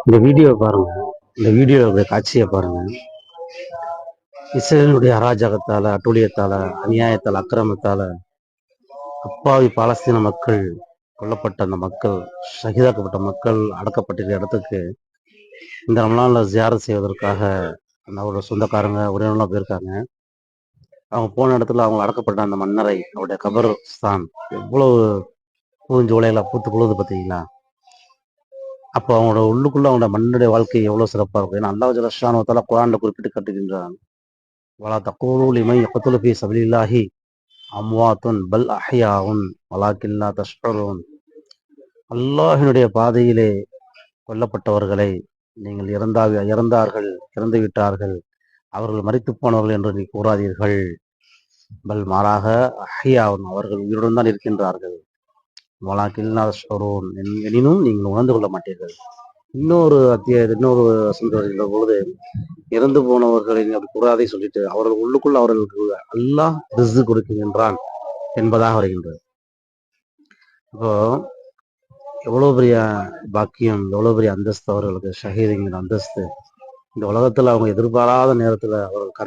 இந்த வீடியோவை பாருங்க. இந்த வீடியோவுடைய காட்சியை பாருங்க. இஸ்ரேலுடைய அராஜகத்தால, அட்டூழியத்தால, அநியாயத்தால, அக்கிரமத்தால அப்பாவி பாலஸ்தீன மக்கள் கொல்லப்பட்ட அந்த மக்கள், ஷஹீதாக்கப்பட்ட மக்கள் அடக்கப்பட்டிருக்க இடத்துக்கு இந்த ரமலான்ல ஜியாரத் செய்வதற்காக அவரோட சொந்தக்காரங்க உறவினர்லாம் போயிருக்காங்க. அவங்க போன இடத்துல அவங்க அடக்கப்பட்ட அந்த மன்னரை, அவருடைய கபர்ஸ்தான் எவ்வளவு பூஞ்சோலையில பூத்து குழுது பார்த்தீங்களா? அப்போ அவங்களோட உள்ளுக்குள்ள அவங்களோட மண்ணுடைய வாழ்க்கை எவ்வளவு சிறப்பா இருக்கும். ஏன்னா அல்லாஹ் ஜல்லஷானு வ தஆலா குர்ஆன்ல குறிப்பிட்டு காட்டுகின்றான். வலா தக்கூலு லிமன் யக்துலு ஃபீ ஸபீலில்லாஹி அம்வாத்துன் பல் அஹ்யாஉன் வலாக்கின் லா தஷ்உரூன். அல்லாஹ்வினுடைய பாதையிலே கொல்லப்பட்டவர்களை நீங்கள் இறந்தார்கள், இறந்து விட்டார்கள், அவர்கள் மரித்து போனவர்கள் என்று நீ கூறாதீர்கள். பல் மாறாக அஹ்யாஉன், அவர்கள் உயிருடன் தான் இருக்கின்றார்கள். வலாக்கின் லா தஷ்உரூன், எனினும் நீங்கள் உணர்ந்து கொள்ள மாட்டீர்கள். இன்னொரு வசனத்தில் வருகின்ற பொழுது, இறந்து போனவர்களை அப்படி கூறாதே சொல்லிட்டு அவர்கள் உள்ளுக்குள் அவர்களுக்கு அல்லாஹ் ரிஸ்க் கொடுக்கின்றான் என்பதாக வருகின்றது. இப்போ எவ்வளவு பெரிய பாக்கியம், எவ்வளவு பெரிய அந்தஸ்து அவர்களுக்கு, ஷஹீதுங்கிற அந்தஸ்து. இந்த உலகத்துல அவங்க எதிர்பாராத நேரத்துல, அவர்கள்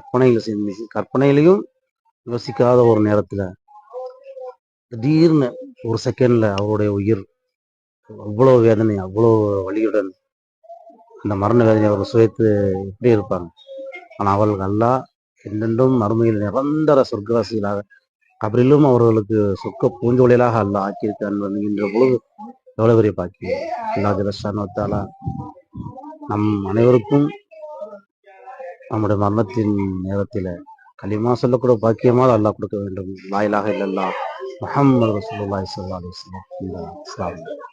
கற்பனையிலையும் யோசிக்காத ஒரு நேரத்துல திடீர்னு ஒரு செகண்ட்ல அவருடைய உயிர், அவ்வளவு வேதனை, அவ்வளவு வலியுடன் அந்த மரண வேதனை அவர்கள் சுவைத்து எப்படி இருப்பாங்க. ஆனால் அவர்கள் அல்லாஹ் என்றென்றும் மறுமையில் நிரந்தர சொர்க்கவாசிகளாக, கபரிலும் அவர்களுக்கு சொர்க்க பூஞ்சோலையிலாக அல்லாஹ் ஆக்கியிருக்கான் என்கின்ற பொழுது எவ்வளவு பெரிய பாக்கியம். அல்லாஹ் ஜல்லஷானு வ தஆலா நம் அனைவருக்கும் நம்முடைய மரணத்தின் நேரத்தில் கலிமா சொல்லக்கூட பாக்கியமாக அல்லாஹ் கொடுக்க வேண்டும். லா இலாஹ இல்லல்லாஹ் முஹம்மது ரசூலுல்லாஹி ஸல்லல்லாஹு அலைஹி வஸல்லம்.